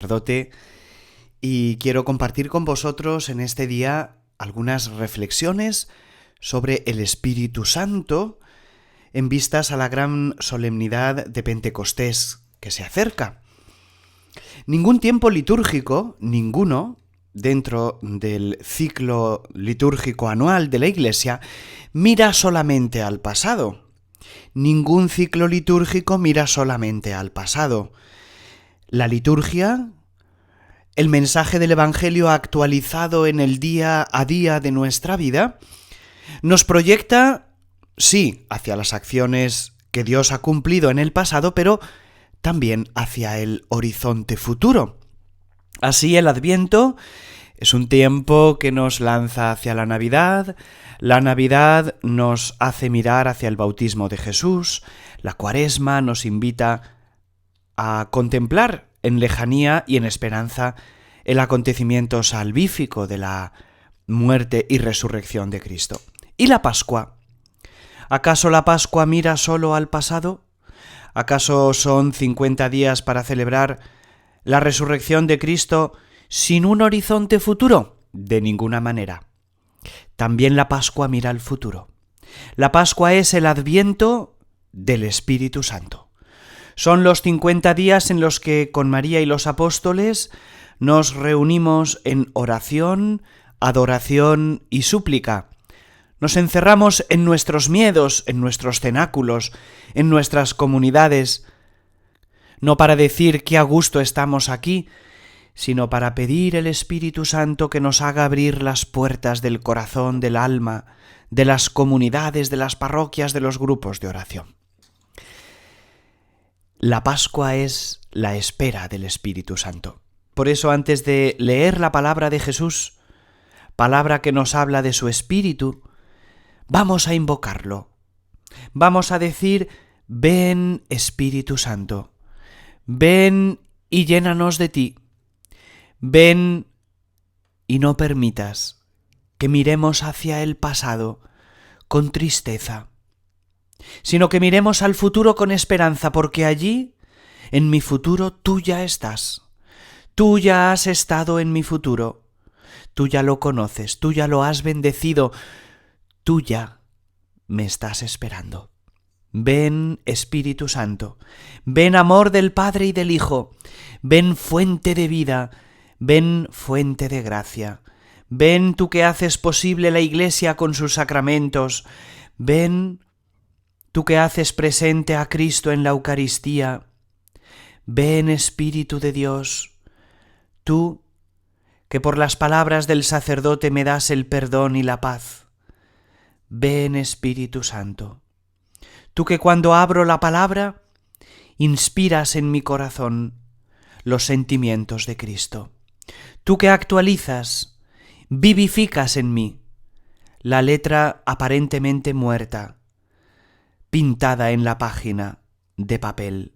Sacerdote, y quiero compartir con vosotros en este día algunas reflexiones sobre el Espíritu Santo en vistas a la gran solemnidad de Pentecostés que se acerca. Ningún tiempo litúrgico, ninguno, dentro del ciclo litúrgico anual de la Iglesia, mira solamente al pasado. Ningún ciclo litúrgico mira solamente al pasado. La liturgia, el mensaje del Evangelio actualizado en el día a día de nuestra vida, nos proyecta, sí, hacia las acciones que Dios ha cumplido en el pasado, pero también hacia el horizonte futuro. Así, el Adviento es un tiempo que nos lanza hacia la Navidad nos hace mirar hacia el bautismo de Jesús, la Cuaresma nos invita a contemplar en lejanía y en esperanza el acontecimiento salvífico de la muerte y resurrección de Cristo. ¿Y la Pascua? ¿Acaso la Pascua mira solo al pasado? ¿Acaso son 50 días para celebrar la resurrección de Cristo sin un horizonte futuro? De ninguna manera. También la Pascua mira al futuro. La Pascua es el Adviento del Espíritu Santo. Son los 50 días en los que con María y los apóstoles nos reunimos en oración, adoración y súplica. Nos encerramos en nuestros miedos, en nuestros cenáculos, en nuestras comunidades, no para decir qué a gusto estamos aquí, sino para pedir el Espíritu Santo que nos haga abrir las puertas del corazón, del alma, de las comunidades, de las parroquias, de los grupos de oración. La Pascua es la espera del Espíritu Santo. Por eso, antes de leer la palabra de Jesús, palabra que nos habla de su Espíritu, vamos a invocarlo. Vamos a decir: ven, Espíritu Santo, ven y llénanos de ti. Ven y no permitas que miremos hacia el pasado con tristeza, sino que miremos al futuro con esperanza, porque allí, en mi futuro, tú ya estás. Tú ya has estado en mi futuro. Tú ya lo conoces, tú ya lo has bendecido. Tú ya me estás esperando. Ven, Espíritu Santo. Ven, amor del Padre y del Hijo. Ven, fuente de vida. Ven, fuente de gracia. Ven, tú que haces posible la Iglesia con sus sacramentos. Ven, tú que haces presente a Cristo en la Eucaristía. Ven, Espíritu de Dios, tú que por las palabras del sacerdote me das el perdón y la paz. Ven, Espíritu Santo, tú que cuando abro la palabra inspiras en mi corazón los sentimientos de Cristo. Tú que actualizas, vivificas en mí la letra aparentemente muerta, pintada en la página de papel.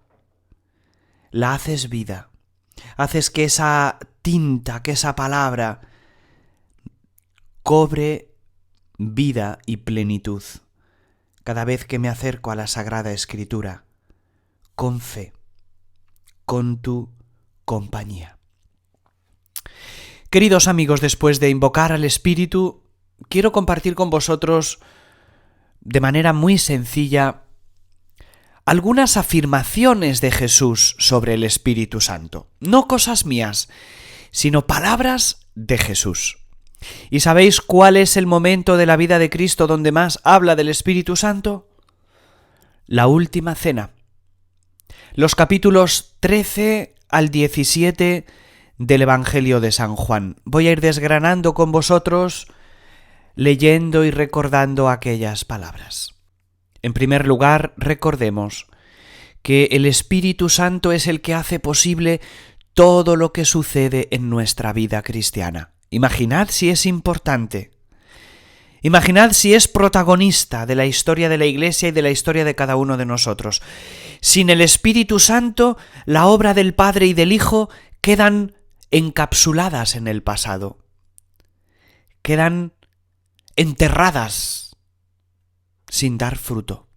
La haces vida, haces que esa tinta, que esa palabra cobre vida y plenitud cada vez que me acerco a la Sagrada Escritura, con fe, con tu compañía. Queridos amigos, después de invocar al Espíritu, quiero compartir con vosotros de manera muy sencilla algunas afirmaciones de Jesús sobre el Espíritu Santo. No cosas mías, sino palabras de Jesús. ¿Y sabéis cuál es el momento de la vida de Cristo donde más habla del Espíritu Santo? La última cena. Los capítulos 13 al 17 del Evangelio de San Juan. Voy a ir desgranando con vosotros, leyendo y recordando aquellas palabras. En primer lugar, recordemos que el Espíritu Santo es el que hace posible todo lo que sucede en nuestra vida cristiana. Imaginad si es importante. Imaginad si es protagonista de la historia de la Iglesia y de la historia de cada uno de nosotros. Sin el Espíritu Santo, la obra del Padre y del Hijo quedan encapsuladas en el pasado. Quedan enterradas sin dar fruto.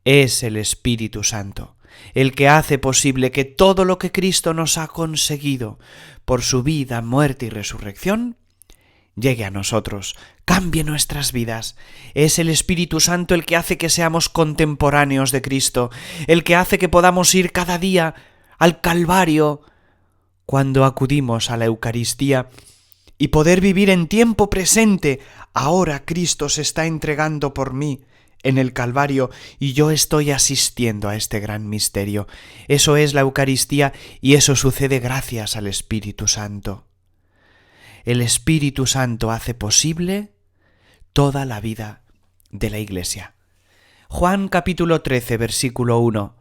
Es el Espíritu Santo el que hace posible que todo lo que Cristo nos ha conseguido por su vida, muerte y resurrección, llegue a nosotros, cambie nuestras vidas. Es el Espíritu Santo el que hace que seamos contemporáneos de Cristo, el que hace que podamos ir cada día al Calvario cuando acudimos a la Eucaristía y poder vivir en tiempo presente. Ahora Cristo se está entregando por mí en el Calvario y yo estoy asistiendo a este gran misterio. Eso es la Eucaristía y eso sucede gracias al Espíritu Santo. El Espíritu Santo hace posible toda la vida de la Iglesia. Juan capítulo 13, versículo 1.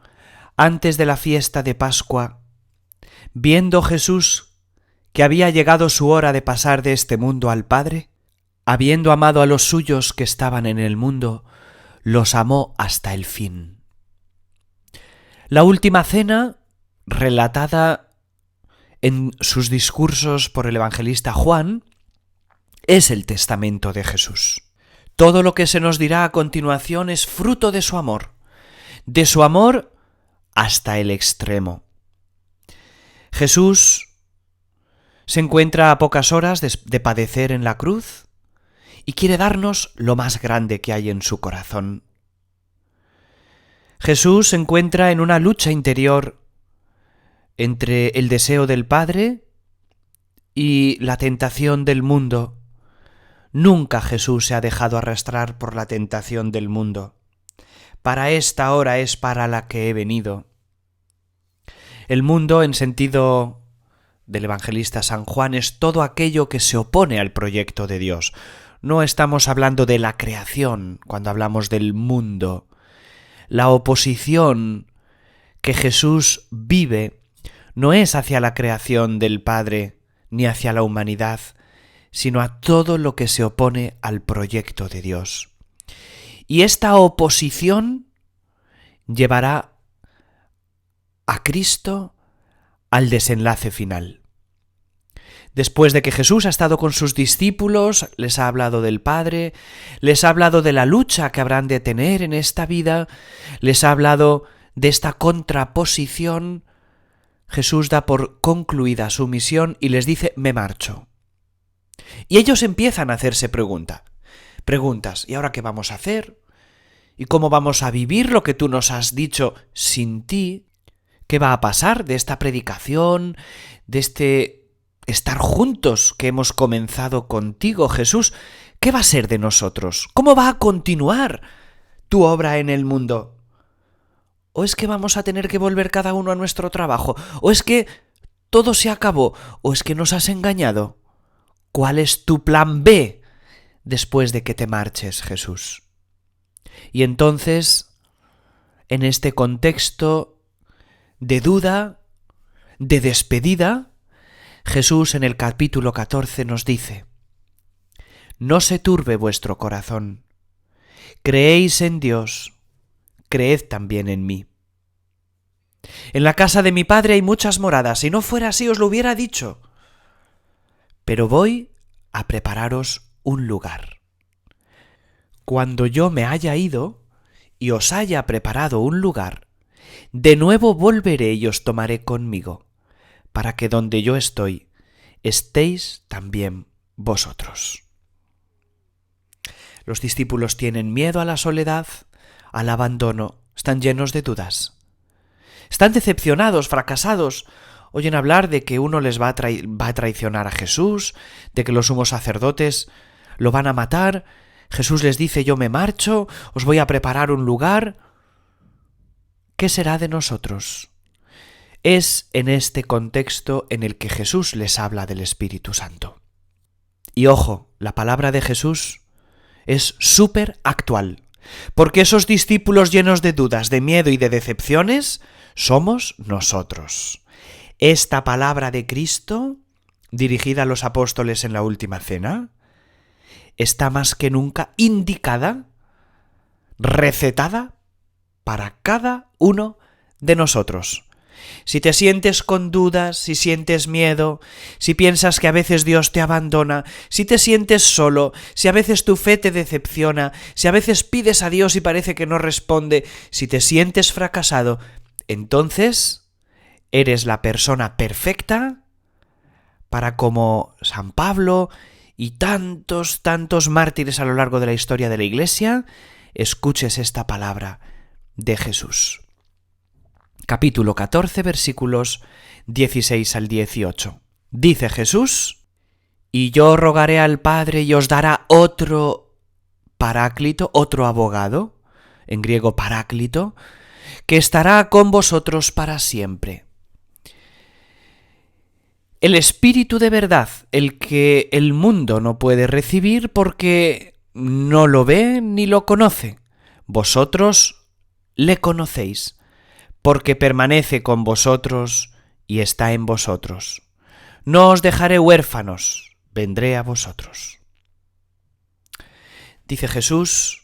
Antes de la fiesta de Pascua, viendo Jesús que había llegado su hora de pasar de este mundo al Padre, habiendo amado a los suyos que estaban en el mundo, los amó hasta el fin. La última cena, relatada en sus discursos por el evangelista Juan, es el testamento de Jesús. Todo lo que se nos dirá a continuación es fruto de su amor hasta el extremo. Jesús se encuentra a pocas horas de padecer en la cruz y quiere darnos lo más grande que hay en su corazón. Jesús se encuentra en una lucha interior entre el deseo del Padre y la tentación del mundo. Nunca Jesús se ha dejado arrastrar por la tentación del mundo. Para esta hora es para la que he venido. El mundo, en sentido del evangelista San Juan, es todo aquello que se opone al proyecto de Dios. No estamos hablando de la creación cuando hablamos del mundo. La oposición que Jesús vive no es hacia la creación del Padre ni hacia la humanidad, sino a todo lo que se opone al proyecto de Dios. Y esta oposición llevará a Cristo al desenlace final. Después de que Jesús ha estado con sus discípulos, les ha hablado del Padre, les ha hablado de la lucha que habrán de tener en esta vida, les ha hablado de esta contraposición, Jesús da por concluida su misión y les dice: me marcho. Y ellos empiezan a hacerse preguntas. ¿Y ahora qué vamos a hacer? ¿Y cómo vamos a vivir lo que tú nos has dicho sin ti? ¿Qué va a pasar de esta predicación, de este estar juntos que hemos comenzado contigo, Jesús? ¿Qué va a ser de nosotros? ¿Cómo va a continuar tu obra en el mundo? ¿O es que vamos a tener que volver cada uno a nuestro trabajo? ¿O es que todo se acabó? ¿O es que nos has engañado? ¿Cuál es tu plan B después de que te marches, Jesús? Y entonces, en este contexto de duda, de despedida, Jesús en el capítulo 14 nos dice: no se turbe vuestro corazón, creéis en Dios, creed también en mí. En la casa de mi Padre hay muchas moradas, si no fuera así os lo hubiera dicho. Pero voy a prepararos un lugar. Cuando yo me haya ido y os haya preparado un lugar, de nuevo volveré y os tomaré conmigo, para que donde yo estoy, estéis también vosotros. Los discípulos tienen miedo a la soledad, al abandono, están llenos de dudas. Están decepcionados, fracasados. Oyen hablar de que uno les va a traicionar a Jesús, de que los sumos sacerdotes lo van a matar. Jesús les dice: yo me marcho, os voy a preparar un lugar. ¿Qué será de nosotros? Es en este contexto en el que Jesús les habla del Espíritu Santo. Y ojo, la palabra de Jesús es súper actual, porque esos discípulos llenos de dudas, de miedo y de decepciones somos nosotros. Esta palabra de Cristo, dirigida a los apóstoles en la última cena, está más que nunca indicada, recetada para cada uno de nosotros. Si te sientes con dudas, si sientes miedo, si piensas que a veces Dios te abandona, si te sientes solo, si a veces tu fe te decepciona, si a veces pides a Dios y parece que no responde, si te sientes fracasado, entonces eres la persona perfecta para, como San Pablo y tantos mártires a lo largo de la historia de la Iglesia, escuches esta palabra de Jesús. Capítulo 14, versículos 16 al 18. Dice Jesús: y yo rogaré al Padre y os dará otro paráclito, otro abogado, en griego paráclito, que estará con vosotros para siempre. El Espíritu de verdad, el que el mundo no puede recibir porque no lo ve ni lo conoce. Vosotros le conocéis, porque permanece con vosotros y está en vosotros. No os dejaré huérfanos, vendré a vosotros. Dice Jesús: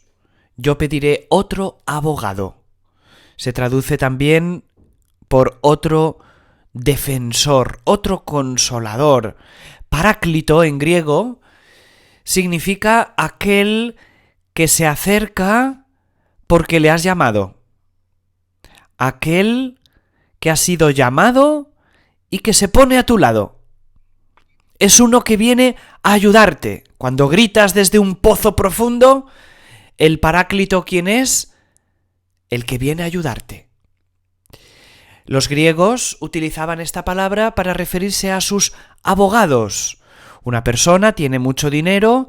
yo pediré otro abogado. Se traduce también por otro defensor, otro consolador. Paráclito en griego significa aquel que se acerca porque le has llamado. Aquel que ha sido llamado y que se pone a tu lado. Es uno que viene a ayudarte. Cuando gritas desde un pozo profundo, el paráclito, ¿quién es? El que viene a ayudarte. Los griegos utilizaban esta palabra para referirse a sus abogados. Una persona tiene mucho dinero,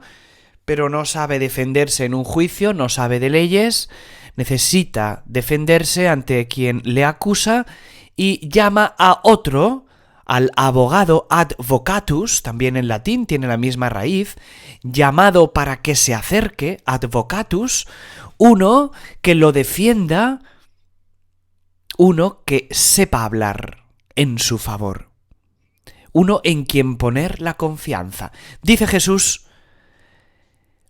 pero no sabe defenderse en un juicio, no sabe de leyes, necesita defenderse ante quien le acusa y llama a otro, al abogado advocatus, también en latín tiene la misma raíz, llamado para que se acerque, advocatus, uno que lo defienda, uno que sepa hablar en su favor, uno en quien poner la confianza. Dice Jesús: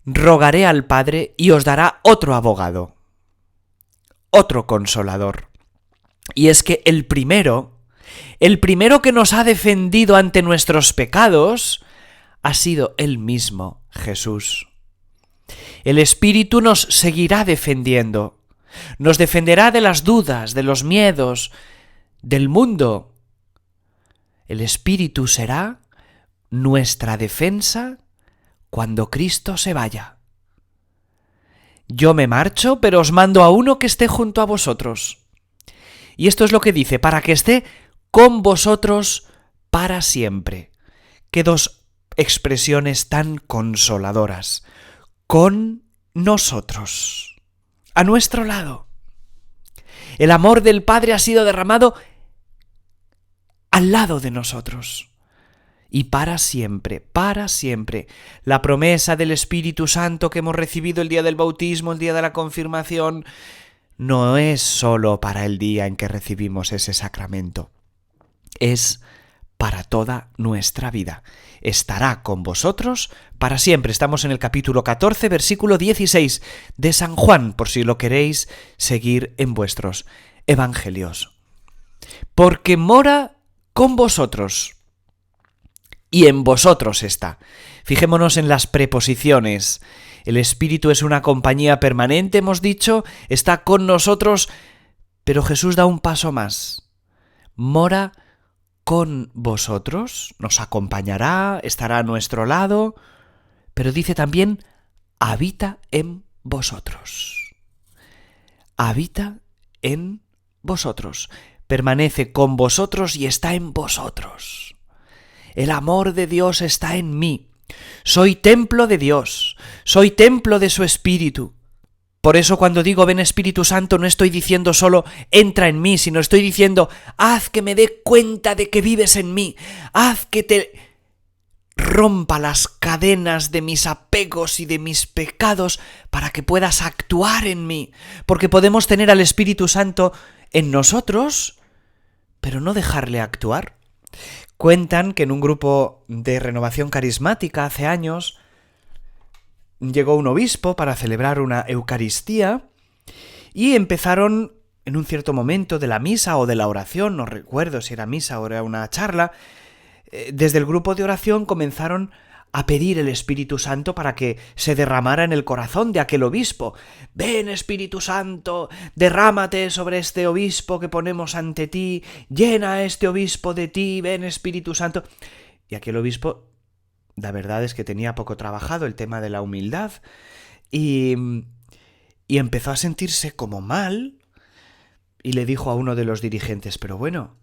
rogaré al Padre y os dará otro abogado, otro consolador. Y es que el primero que nos ha defendido ante nuestros pecados ha sido Él mismo, Jesús. El Espíritu nos seguirá defendiendo, nos defenderá de las dudas, de los miedos, del mundo. El Espíritu será nuestra defensa cuando Cristo se vaya. Yo me marcho, pero os mando a uno que esté junto a vosotros. Y esto es lo que dice: para que esté con vosotros para siempre. Qué dos expresiones tan consoladoras. Con nosotros, a nuestro lado. El amor del Padre ha sido derramado al lado de nosotros. Y para siempre, para siempre. La promesa del Espíritu Santo que hemos recibido el día del bautismo, el día de la confirmación, no es solo para el día en que recibimos ese sacramento. Es para toda nuestra vida. Estará con vosotros para siempre. Estamos en el capítulo 14, versículo 16 de San Juan, por si lo queréis seguir en vuestros evangelios. Porque mora con vosotros y en vosotros está. Fijémonos en las preposiciones. El Espíritu es una compañía permanente, hemos dicho, está con nosotros, pero Jesús da un paso más. Mora con vosotros, nos acompañará, estará a nuestro lado, pero dice también: habita en vosotros. Habita en vosotros. Permanece con vosotros y está en vosotros. El amor de Dios está en mí. Soy templo de Dios, soy templo de su Espíritu. Por eso cuando digo ven Espíritu Santo no estoy diciendo solo entra en mí, sino estoy diciendo haz que me dé cuenta de que vives en mí, haz que te rompa las cadenas de mis apegos y de mis pecados para que puedas actuar en mí, porque podemos tener al Espíritu Santo en nosotros, pero no dejarle actuar. Cuentan que en un grupo de renovación carismática hace años llegó un obispo para celebrar una Eucaristía y empezaron en un cierto momento de la misa o de la oración, no recuerdo si era misa o era una charla, desde el grupo de oración comenzaron a pedir el Espíritu Santo para que se derramara en el corazón de aquel obispo. Ven, Espíritu Santo, derrámate sobre este obispo que ponemos ante ti, llena a este obispo de ti, ven, Espíritu Santo. Y aquel obispo, la verdad es que tenía poco trabajado el tema de la humildad y empezó a sentirse como mal y le dijo a uno de los dirigentes, pero bueno,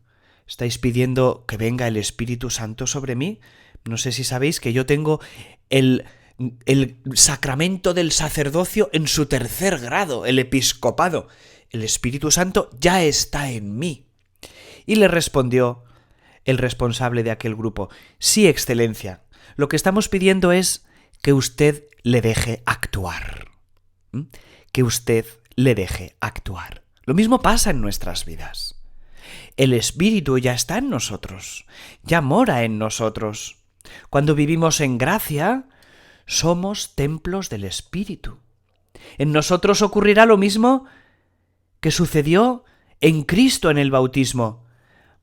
¿estáis pidiendo que venga el Espíritu Santo sobre mí? No sé si sabéis que yo tengo el sacramento del sacerdocio en su 3er grado, el episcopado. El Espíritu Santo ya está en mí. Y le respondió el responsable de aquel grupo, sí, Excelencia, lo que estamos pidiendo es que usted le deje actuar. Que usted le deje actuar. Lo mismo pasa en nuestras vidas. El Espíritu ya está en nosotros, ya mora en nosotros. Cuando vivimos en gracia, somos templos del Espíritu. En nosotros ocurrirá lo mismo que sucedió en Cristo en el bautismo.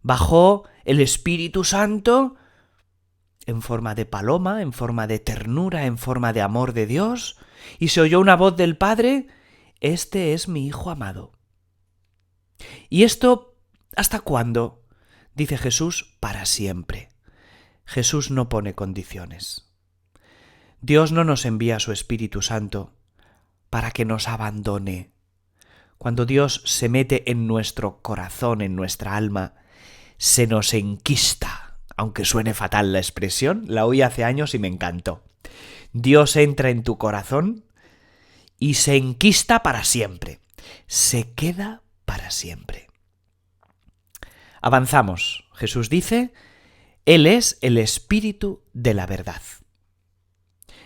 Bajó el Espíritu Santo en forma de paloma, en forma de ternura, en forma de amor de Dios, y se oyó una voz del Padre, este es mi Hijo amado. ¿Y esto hasta cuándo? Dice Jesús, para siempre. Jesús no pone condiciones. Dios no nos envía a su Espíritu Santo para que nos abandone. Cuando Dios se mete en nuestro corazón, en nuestra alma, se nos enquista. Aunque suene fatal la expresión, la oí hace años y me encantó. Dios entra en tu corazón y se enquista para siempre. Se queda para siempre. Avanzamos. Jesús dice, Él es el Espíritu de la verdad.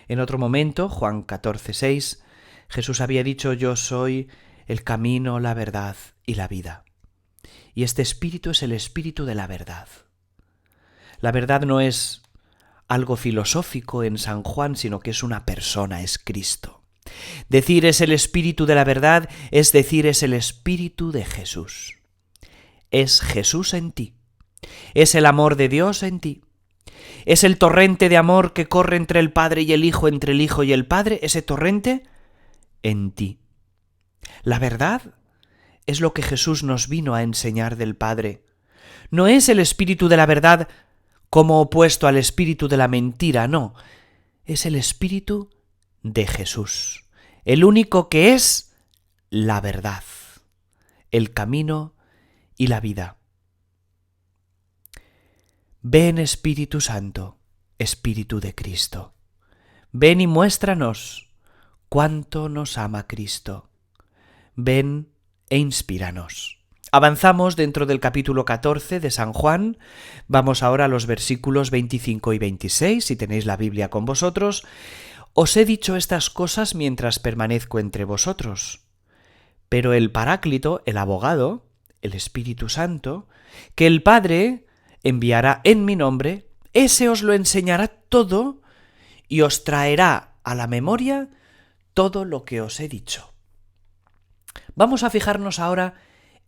En otro momento, Juan 14:6, Jesús había dicho, yo soy el camino, la verdad y la vida. Y este Espíritu es el Espíritu de la verdad. La verdad no es algo filosófico en San Juan, sino que es una persona, es Cristo. Decir es el Espíritu de la verdad, es decir, es el Espíritu de Jesús. Es Jesús en ti. Es el amor de Dios en ti. Es el torrente de amor que corre entre el Padre y el Hijo, entre el Hijo y el Padre, ese torrente en ti. La verdad es lo que Jesús nos vino a enseñar del Padre. No es el Espíritu de la verdad como opuesto al espíritu de la mentira, no. Es el Espíritu de Jesús, el único que es la verdad, el camino y la vida. Ven, Espíritu Santo, Espíritu de Cristo. Ven y muéstranos cuánto nos ama Cristo. Ven e inspíranos. Avanzamos dentro del capítulo 14 de San Juan. Vamos ahora a los versículos 25 y 26, si tenéis la Biblia con vosotros. Os he dicho estas cosas mientras permanezco entre vosotros. Pero el Paráclito, el abogado, el Espíritu Santo, que el Padre enviará en mi nombre, ese os lo enseñará todo y os traerá a la memoria todo lo que os he dicho. Vamos a fijarnos ahora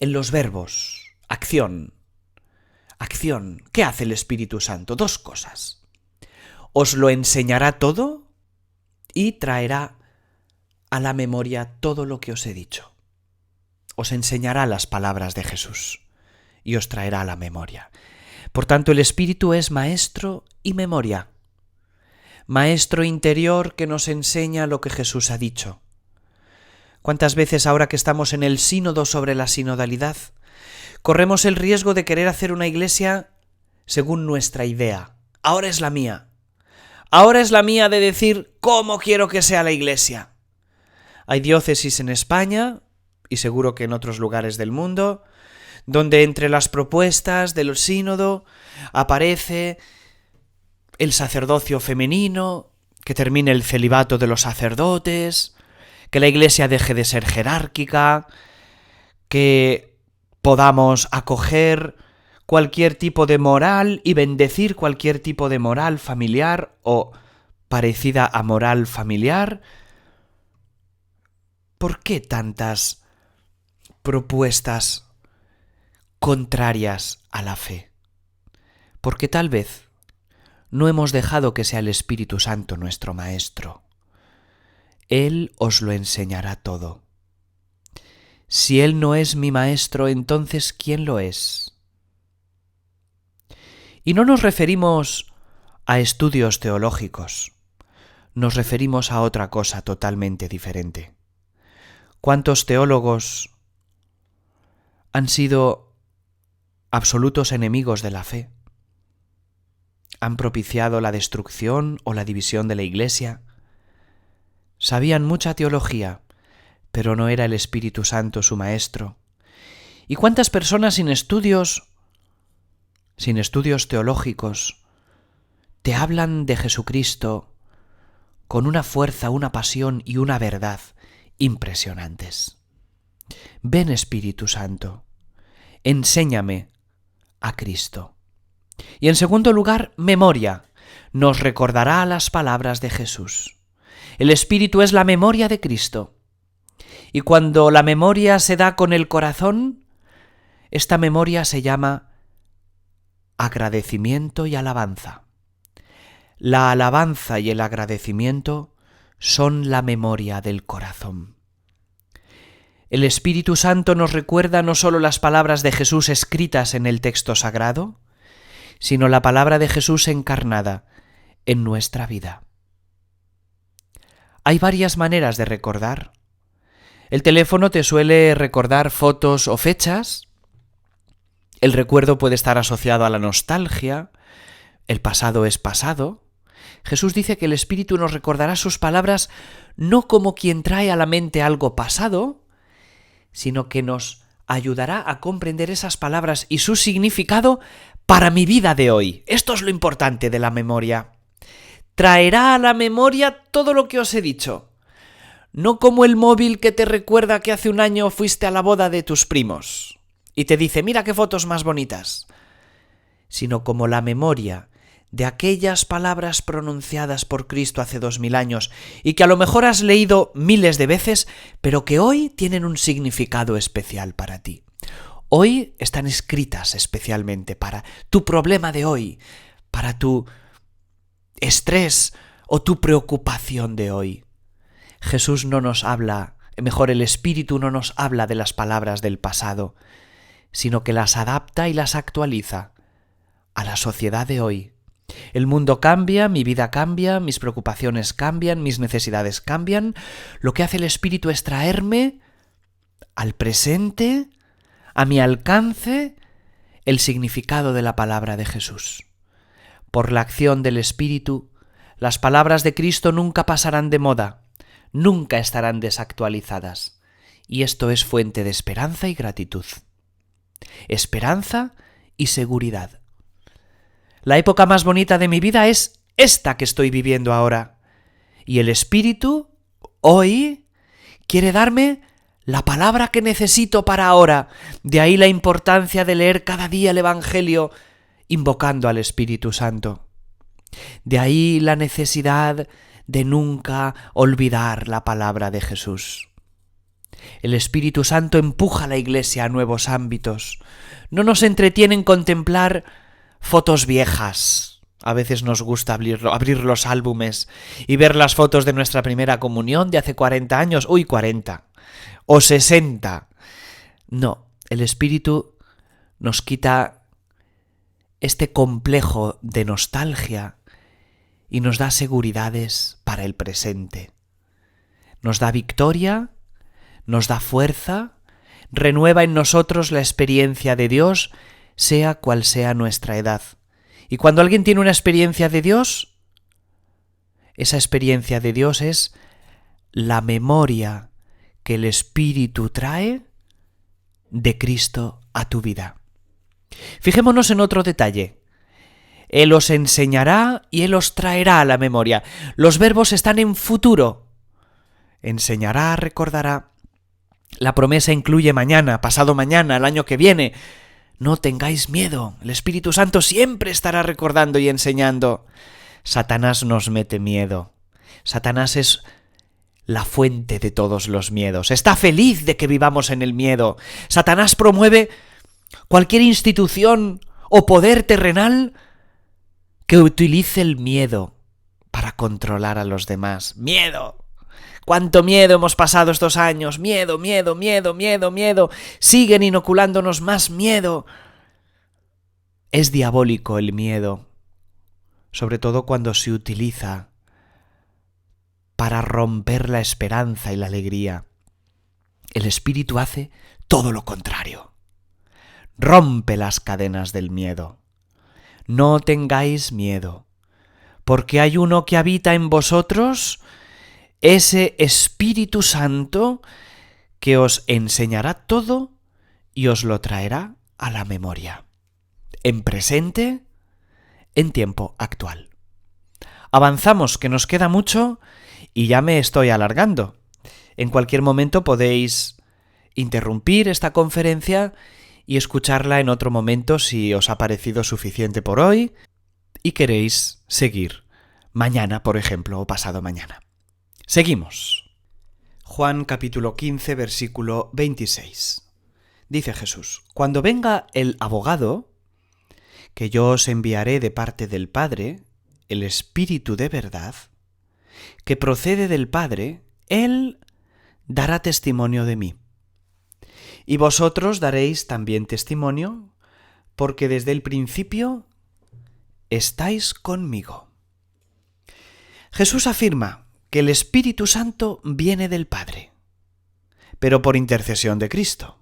en los verbos. Acción. Acción. ¿Qué hace el Espíritu Santo? Dos cosas. Os lo enseñará todo y traerá a la memoria todo lo que os he dicho. Os enseñará las palabras de Jesús y os traerá a la memoria. Por tanto, el Espíritu es maestro y memoria. Maestro interior que nos enseña lo que Jesús ha dicho. ¿Cuántas veces ahora que estamos en el sínodo sobre la sinodalidad, corremos el riesgo de querer hacer una iglesia según nuestra idea? Ahora es la mía. Ahora es la mía de decir cómo quiero que sea la iglesia. Hay diócesis en España, y seguro que en otros lugares del mundo, donde entre las propuestas del sínodo aparece el sacerdocio femenino, que termine el celibato de los sacerdotes, que la iglesia deje de ser jerárquica, que podamos acoger cualquier tipo de moral y bendecir cualquier tipo de moral familiar o parecida a moral familiar. ¿Por qué tantas propuestas contrarias a la fe? Porque tal vez no hemos dejado que sea el Espíritu Santo nuestro Maestro. Él os lo enseñará todo. Si Él no es mi Maestro, entonces ¿quién lo es? Y no nos referimos a estudios teológicos, nos referimos a otra cosa totalmente diferente. ¿Cuántos teólogos han sido absolutos enemigos de la fe? ¿Han propiciado la destrucción o la división de la Iglesia? Sabían mucha teología, pero no era el Espíritu Santo su maestro. ¿Y cuántas personas sin estudios teológicos, te hablan de Jesucristo con una fuerza, una pasión y una verdad impresionantes? Ven, Espíritu Santo, enséñame a Cristo. Y en segundo lugar, memoria. Nos recordará las palabras de Jesús. El Espíritu es la memoria de Cristo. Y cuando la memoria se da con el corazón, esta memoria se llama agradecimiento y alabanza. La alabanza y el agradecimiento son la memoria del corazón. El Espíritu Santo nos recuerda no solo las palabras de Jesús escritas en el texto sagrado, sino la palabra de Jesús encarnada en nuestra vida. Hay varias maneras de recordar. El teléfono te suele recordar fotos o fechas. El recuerdo puede estar asociado a la nostalgia. El pasado es pasado. Jesús dice que el Espíritu nos recordará sus palabras no como quien trae a la mente algo pasado, sino que nos ayudará a comprender esas palabras y su significado para mi vida de hoy. Esto es lo importante de la memoria. Traerá a la memoria todo lo que os he dicho. No como el móvil que te recuerda que hace un año fuiste a la boda de tus primos y te dice, mira qué fotos más bonitas, sino como la memoria de aquellas palabras pronunciadas por Cristo hace 2000 años y que a lo mejor has leído miles de veces, pero que hoy tienen un significado especial para ti. Hoy están escritas especialmente para tu problema de hoy, para tu estrés o tu preocupación de hoy. Jesús no nos habla, mejor el Espíritu no nos habla de las palabras del pasado, sino que las adapta y las actualiza a la sociedad de hoy. El mundo cambia, mi vida cambia, mis preocupaciones cambian, mis necesidades cambian. Lo que hace el Espíritu es traerme al presente, a mi alcance, el significado de la palabra de Jesús. Por la acción del Espíritu, las palabras de Cristo nunca pasarán de moda, nunca estarán desactualizadas. Y esto es fuente de esperanza y gratitud. Esperanza y seguridad. La época más bonita de mi vida es esta que estoy viviendo ahora. Y el Espíritu, hoy, quiere darme la palabra que necesito para ahora. De ahí la importancia de leer cada día el Evangelio, invocando al Espíritu Santo. De ahí la necesidad de nunca olvidar la palabra de Jesús. El Espíritu Santo empuja a la Iglesia a nuevos ámbitos. No nos entretiene en contemplar fotos viejas. A veces nos gusta abrir los álbumes y ver las fotos de nuestra primera comunión de hace 40 años. ¡Uy, 40! O 60. No, el Espíritu nos quita este complejo de nostalgia y nos da seguridades para el presente. Nos da victoria, nos da fuerza, renueva en nosotros la experiencia de Dios, sea cual sea nuestra edad. Y cuando alguien tiene una experiencia de Dios, esa experiencia de Dios es la memoria que el Espíritu trae de Cristo a tu vida. Fijémonos en otro detalle. Él os enseñará y Él os traerá a la memoria. Los verbos están en futuro. Enseñará, recordará. La promesa incluye mañana, pasado mañana, el año que viene. No tengáis miedo, el Espíritu Santo siempre estará recordando y enseñando. Satanás nos mete miedo. Satanás es la fuente de todos los miedos. Está feliz de que vivamos en el miedo. Satanás promueve cualquier institución o poder terrenal que utilice el miedo para controlar a los demás. ¡Miedo! ¡Cuánto miedo hemos pasado estos años! ¡Miedo, miedo, miedo, miedo, miedo! Siguen inoculándonos más miedo. Es diabólico el miedo, sobre todo cuando se utiliza para romper la esperanza y la alegría. El Espíritu hace todo lo contrario. Rompe las cadenas del miedo. No tengáis miedo, porque hay uno que habita en vosotros, ese Espíritu Santo, que os enseñará todo y os lo traerá a la memoria, en presente, en tiempo actual. Avanzamos, que nos queda mucho y ya me estoy alargando. En cualquier momento podéis interrumpir esta conferencia y escucharla en otro momento si os ha parecido suficiente por hoy y queréis seguir mañana, por ejemplo, o pasado mañana. Seguimos. Juan capítulo 15, versículo 26. Dice Jesús: Cuando venga el abogado, que yo os enviaré de parte del Padre, el Espíritu de verdad, que procede del Padre, Él dará testimonio de mí. Y vosotros daréis también testimonio, porque desde el principio estáis conmigo. Jesús afirma que el Espíritu Santo viene del Padre, pero por intercesión de Cristo.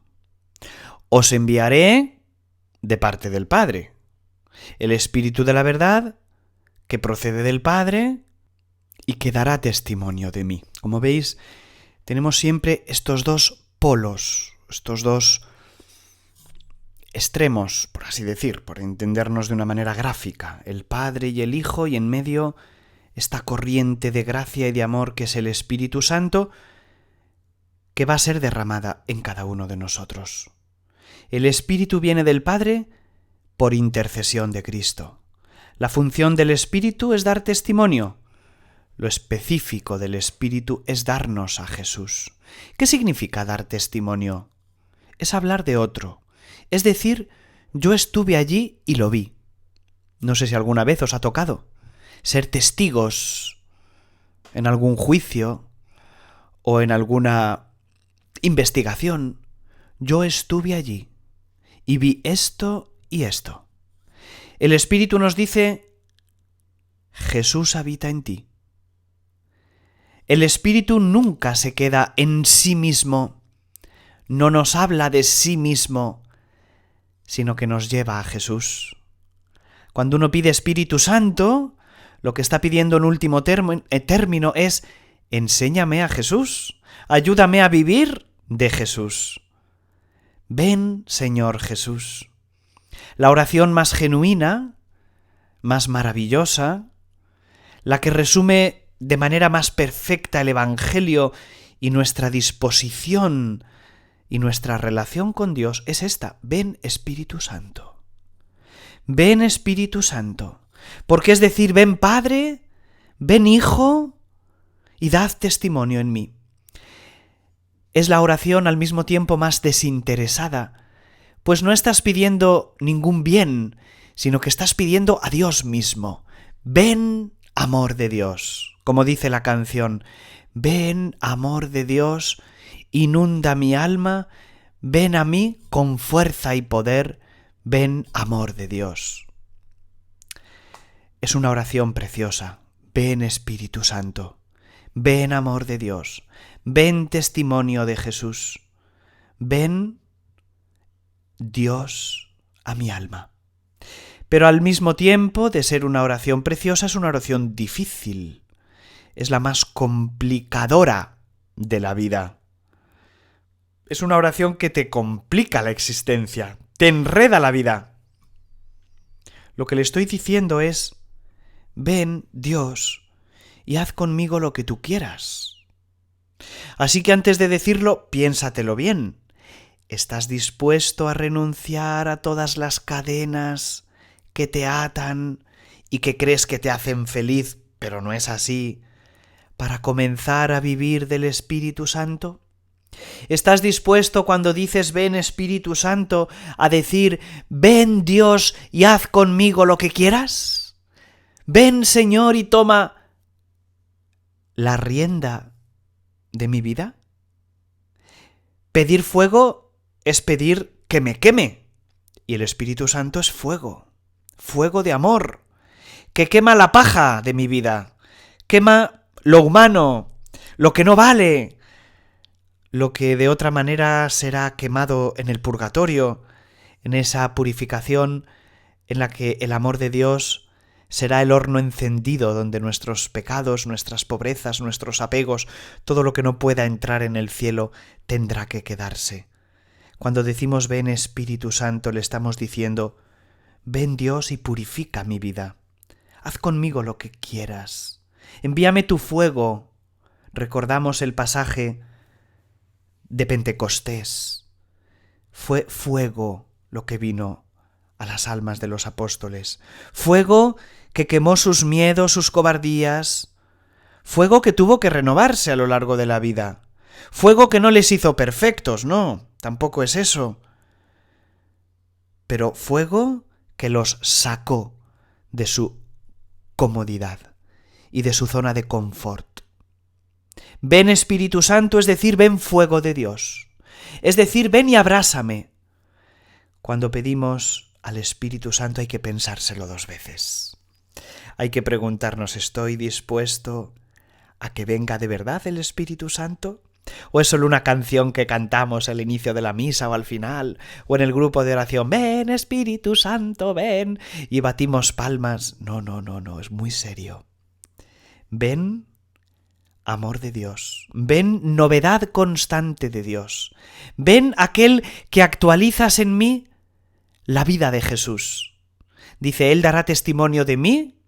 Os enviaré de parte del Padre, el Espíritu de la verdad, que procede del Padre y que dará testimonio de mí. Como veis, tenemos siempre estos dos polos, estos dos extremos, por así decir, por entendernos de una manera gráfica, el Padre y el Hijo, y en medio esta corriente de gracia y de amor que es el Espíritu Santo, que va a ser derramada en cada uno de nosotros. El Espíritu viene del Padre por intercesión de Cristo. La función del Espíritu es dar testimonio. Lo específico del Espíritu es darnos a Jesús. ¿Qué significa dar testimonio? Es hablar de otro. Es decir, yo estuve allí y lo vi. No sé si alguna vez os ha tocado ser testigos en algún juicio o en alguna investigación. Yo estuve allí y vi esto y esto. El Espíritu nos dice: Jesús habita en ti. El Espíritu nunca se queda en sí mismo, no nos habla de sí mismo, sino que nos lleva a Jesús. Cuando uno pide Espíritu Santo, lo que está pidiendo en último término es: enséñame a Jesús, ayúdame a vivir de Jesús. Ven, Señor Jesús. La oración más genuina, más maravillosa, la que resume de manera más perfecta el Evangelio y nuestra disposición y nuestra relación con Dios es esta: ven Espíritu Santo. Ven Espíritu Santo. Porque es decir, ven Padre, ven Hijo y dad testimonio en mí. Es la oración al mismo tiempo más desinteresada, pues no estás pidiendo ningún bien, sino que estás pidiendo a Dios mismo. Ven, amor de Dios. Como dice la canción: ven, amor de Dios, inunda mi alma, ven a mí con fuerza y poder, ven, amor de Dios. Es una oración preciosa. Ven, Espíritu Santo, ven, amor de Dios, ven, testimonio de Jesús, ven, Dios, a mi alma. Pero al mismo tiempo de ser una oración preciosa, es una oración difícil. Es la más complicadora de la vida. Es una oración que te complica la existencia, te enreda la vida. Lo que le estoy diciendo es: ven, Dios, y haz conmigo lo que tú quieras. Así que antes de decirlo, piénsatelo bien. ¿Estás dispuesto a renunciar a todas las cadenas que te atan y que crees que te hacen feliz, pero no es así, para comenzar a vivir del Espíritu Santo? ¿Estás dispuesto, cuando dices ven Espíritu Santo, a decir ven Dios y haz conmigo lo que quieras? Ven, Señor, y toma la rienda de mi vida. Pedir fuego es pedir que me queme. Y el Espíritu Santo es fuego, fuego de amor, que quema la paja de mi vida, quema lo humano, lo que no vale, lo que de otra manera será quemado en el purgatorio, en esa purificación en la que el amor de Dios será el horno encendido donde nuestros pecados, nuestras pobrezas, nuestros apegos, todo lo que no pueda entrar en el cielo tendrá que quedarse. Cuando decimos ven Espíritu Santo, le estamos diciendo ven Dios y purifica mi vida. Haz conmigo lo que quieras. Envíame tu fuego. Recordamos el pasaje de Pentecostés. Fue fuego lo que vino a las almas de los apóstoles. Fuego que quemó sus miedos, sus cobardías. Fuego que tuvo que renovarse a lo largo de la vida. Fuego que no les hizo perfectos, no, tampoco es eso. Pero fuego que los sacó de su comodidad y de su zona de confort. Ven Espíritu Santo, es decir, ven fuego de Dios. Es decir, ven y abrásame. Cuando pedimos al Espíritu Santo hay que pensárselo 2 veces. Hay que preguntarnos, ¿estoy dispuesto a que venga de verdad el Espíritu Santo? ¿O es solo una canción que cantamos al inicio de la misa o al final? ¿O en el grupo de oración, ven Espíritu Santo, ven, y batimos palmas? No, es muy serio. Ven amor de Dios, ven novedad constante de Dios, ven aquel que actualizas en mí la vida de Jesús. Dice, Él dará testimonio de mí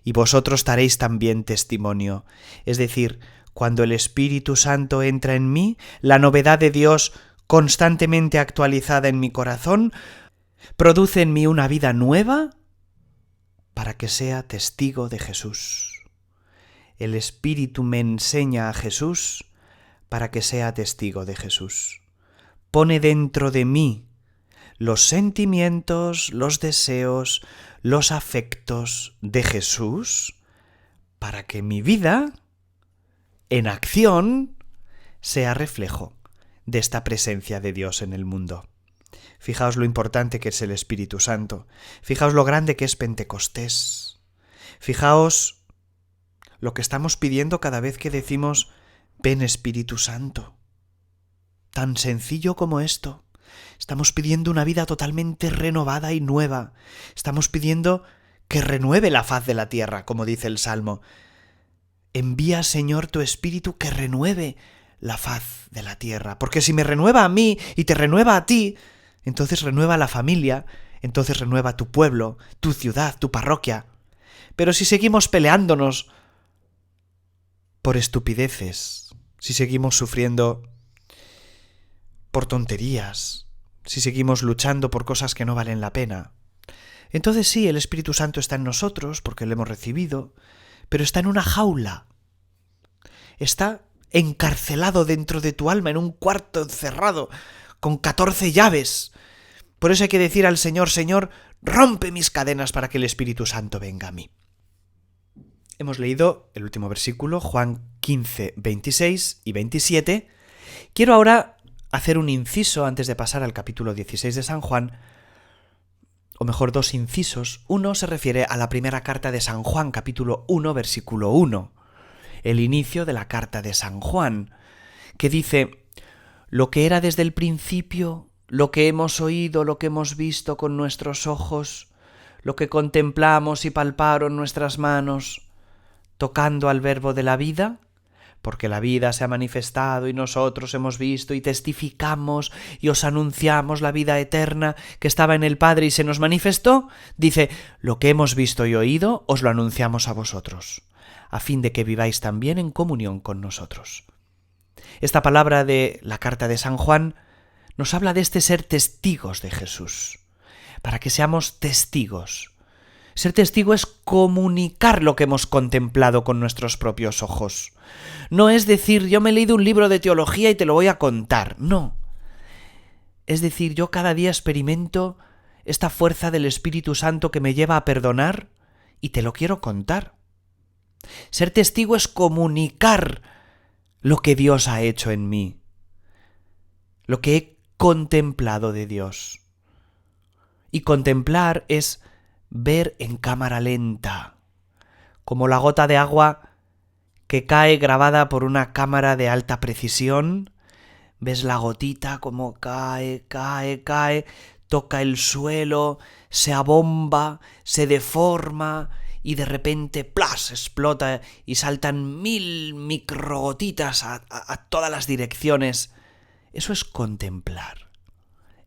y vosotros daréis también testimonio. Es decir, cuando el Espíritu Santo entra en mí, la novedad de Dios constantemente actualizada en mi corazón, produce en mí una vida nueva para que sea testigo de Jesús. El Espíritu me enseña a Jesús para que sea testigo de Jesús. Pone dentro de mí los sentimientos, los deseos, los afectos de Jesús para que mi vida en acción sea reflejo de esta presencia de Dios en el mundo. Fijaos lo importante que es el Espíritu Santo. Fijaos lo grande que es Pentecostés. Fijaos lo que estamos pidiendo cada vez que decimos ven Espíritu Santo. Tan sencillo como esto. Estamos pidiendo una vida totalmente renovada y nueva. Estamos pidiendo que renueve la faz de la tierra, como dice el Salmo. Envía, Señor, tu Espíritu que renueve la faz de la tierra. Porque si me renueva a mí y te renueva a ti, entonces renueva la familia, entonces renueva tu pueblo, tu ciudad, tu parroquia. Pero si seguimos peleándonos por estupideces, si seguimos sufriendo por tonterías, si seguimos luchando por cosas que no valen la pena, entonces sí, el Espíritu Santo está en nosotros porque lo hemos recibido, pero está en una jaula. Está encarcelado dentro de tu alma, en un cuarto encerrado, con 14 llaves. Por eso hay que decir al Señor, Señor, rompe mis cadenas para que el Espíritu Santo venga a mí. Hemos leído el último versículo, Juan 15, 26 y 27. Quiero ahora hacer un inciso antes de pasar al capítulo 16 de San Juan, o mejor 2 incisos. Uno se refiere a la primera carta de San Juan, capítulo 1, versículo 1, el inicio de la carta de San Juan, que dice, lo que era desde el principio, lo que hemos oído, lo que hemos visto con nuestros ojos, lo que contemplamos y palparon nuestras manos, tocando al verbo de la vida, porque la vida se ha manifestado y nosotros hemos visto y testificamos y os anunciamos la vida eterna que estaba en el Padre y se nos manifestó, dice, lo que hemos visto y oído os lo anunciamos a vosotros, a fin de que viváis también en comunión con nosotros. Esta palabra de la carta de San Juan nos habla de este ser testigos de Jesús, para que seamos testigos. Ser testigo es comunicar lo que hemos contemplado con nuestros propios ojos. No es decir, yo me he leído un libro de teología y te lo voy a contar. No. Es decir, yo cada día experimento esta fuerza del Espíritu Santo que me lleva a perdonar y te lo quiero contar. Ser testigo es comunicar lo que Dios ha hecho en mí, lo que he contemplado de Dios. Y contemplar es ver en cámara lenta, como la gota de agua que cae grabada por una cámara de alta precisión. Ves la gotita como cae, toca el suelo, se abomba, se deforma y de repente ¡plas!, explota y saltan 1000 microgotitas a todas las direcciones. Eso es contemplar,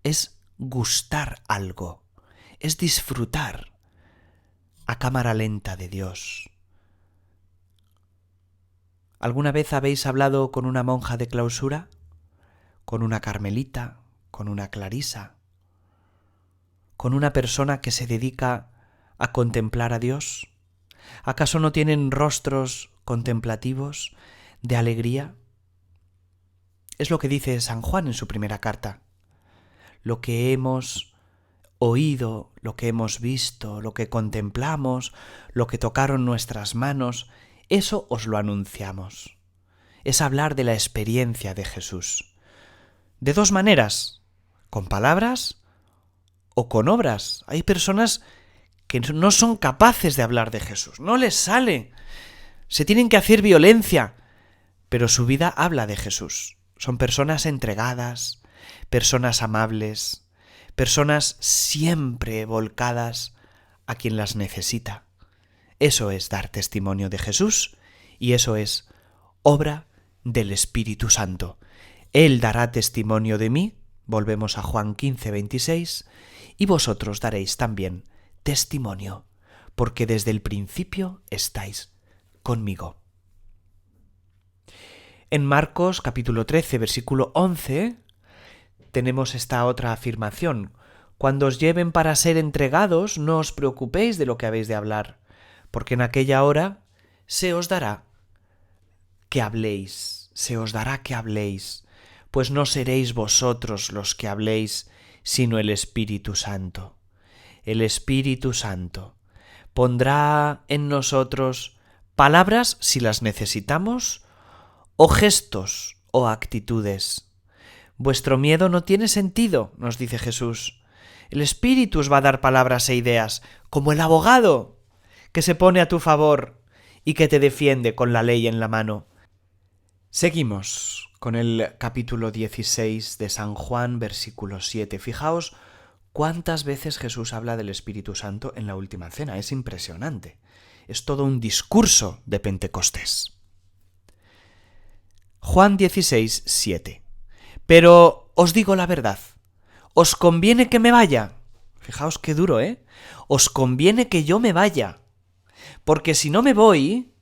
es gustar algo, es disfrutar a cámara lenta de Dios. ¿Alguna vez habéis hablado con una monja de clausura? ¿Con una carmelita? ¿Con una clarisa? ¿Con una persona que se dedica a contemplar a Dios? ¿Acaso no tienen rostros contemplativos de alegría? Es lo que dice San Juan en su primera carta. Lo que hemos oído, lo que hemos visto, lo que contemplamos, lo que tocaron nuestras manos, eso os lo anunciamos. Es hablar de la experiencia de Jesús. De dos maneras, con palabras o con obras. Hay personas que no son capaces de hablar de Jesús, no les sale. Se tienen que hacer violencia, pero su vida habla de Jesús. Son personas entregadas, personas amables, personas siempre volcadas a quien las necesita. Eso es dar testimonio de Jesús y eso es obra del Espíritu Santo. Él dará testimonio de mí, volvemos a Juan 15, 26, y vosotros daréis también testimonio, porque desde el principio estáis conmigo. En Marcos capítulo 13, versículo 11, tenemos esta otra afirmación. Cuando os lleven para ser entregados, no os preocupéis de lo que habéis de hablar, porque en aquella hora se os dará que habléis, pues no seréis vosotros los que habléis, sino el Espíritu Santo. El Espíritu Santo pondrá en nosotros palabras si las necesitamos, o gestos o actitudes. Vuestro miedo no tiene sentido, nos dice Jesús. El Espíritu os va a dar palabras e ideas, como el abogado que se pone a tu favor y que te defiende con la ley en la mano. Seguimos con el capítulo 16 de San Juan, versículo 7. Fijaos cuántas veces Jesús habla del Espíritu Santo en la última cena. Es impresionante. Es todo un discurso de Pentecostés. Juan 16, 7. Pero os digo la verdad, os conviene que me vaya. Fijaos qué duro, ¿eh? Os conviene que yo me vaya, porque si no me voy,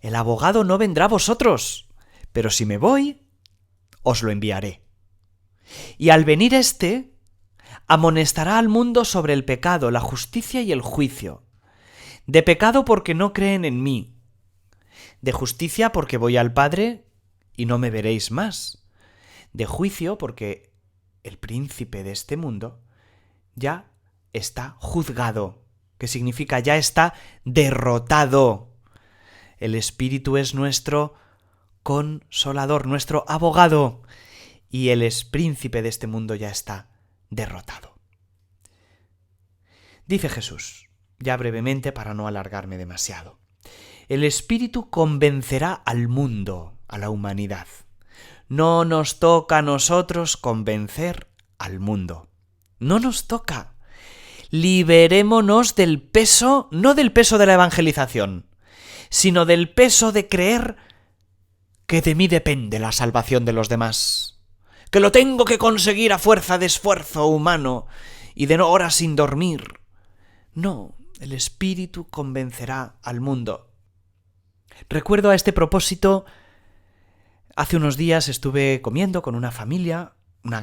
el abogado no vendrá a vosotros. Pero si me voy, os lo enviaré. Y al venir éste, amonestará al mundo sobre el pecado, la justicia y el juicio. De pecado porque no creen en mí. De justicia porque voy al Padre y no me veréis más. De juicio porque el príncipe de este mundo ya está juzgado, que significa ya está derrotado. El Espíritu es nuestro consolador, nuestro abogado, y el príncipe de este mundo ya está derrotado. Dice Jesús, ya brevemente para no alargarme demasiado, el Espíritu convencerá al mundo, a la humanidad. No nos toca a nosotros convencer al mundo. No nos toca. Liberémonos del peso, no del peso de la evangelización, sino del peso de creer que de mí depende la salvación de los demás, que lo tengo que conseguir a fuerza de esfuerzo humano y de horas sin dormir. No, el Espíritu convencerá al mundo. Recuerdo a este propósito, hace unos días estuve comiendo con una familia, una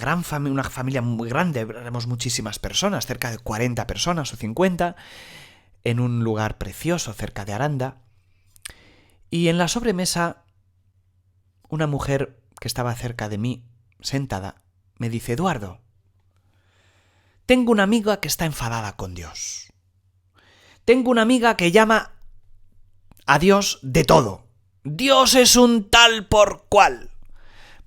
familia muy grande, éramos muchísimas personas, cerca de 40 personas o 50, en un lugar precioso cerca de Aranda, y en la sobremesa una mujer que estaba cerca de mí, sentada, me dice: Eduardo, tengo una amiga que está enfadada con Dios. Tengo una amiga que llama a Dios de todo. Dios es un tal por cual.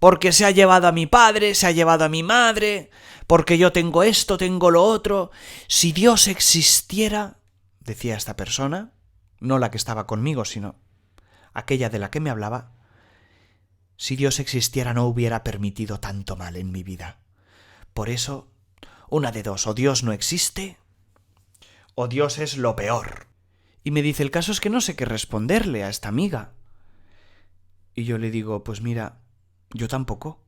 Porque se ha llevado a mi padre, se ha llevado a mi madre, porque yo tengo esto, tengo lo otro. Si Dios existiera, decía esta persona, no la que estaba conmigo, sino aquella de la que me hablaba, si Dios existiera no hubiera permitido tanto mal en mi vida. Por eso, una de dos, o Dios no existe, o Dios es lo peor. Y me dice, el caso es que no sé qué responderle a esta amiga. Y yo le digo, pues mira, yo tampoco.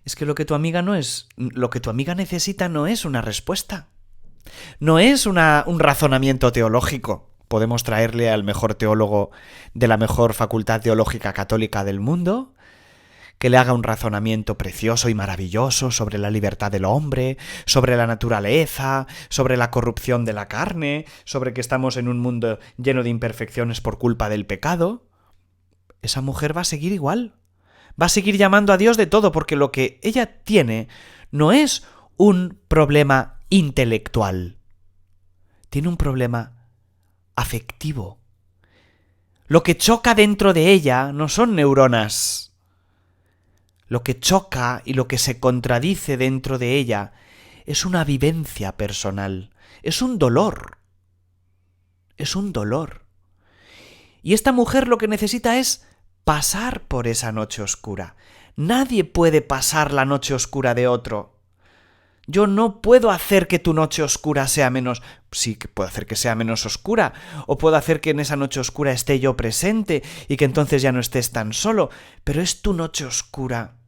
Es que lo que tu amiga necesita no es una respuesta. No es un razonamiento teológico. Podemos traerle al mejor teólogo de la mejor facultad teológica católica del mundo, que le haga un razonamiento precioso y maravilloso sobre la libertad del hombre, sobre la naturaleza, sobre la corrupción de la carne, sobre que estamos en un mundo lleno de imperfecciones por culpa del pecado. Esa mujer va a seguir igual. Va a seguir llamando a Dios de todo, porque lo que ella tiene no es un problema intelectual. Tiene un problema afectivo. Lo que choca dentro de ella no son neuronas. Lo que choca y lo que se contradice dentro de ella es una vivencia personal, es un dolor. Es un dolor. Y esta mujer lo que necesita es pasar por esa noche oscura. Nadie puede pasar la noche oscura de otro. Yo no puedo hacer que tu noche oscura sea menos... Sí, que puedo hacer que sea menos oscura, o puedo hacer que en esa noche oscura esté yo presente y que entonces ya no estés tan solo, pero es tu noche oscura.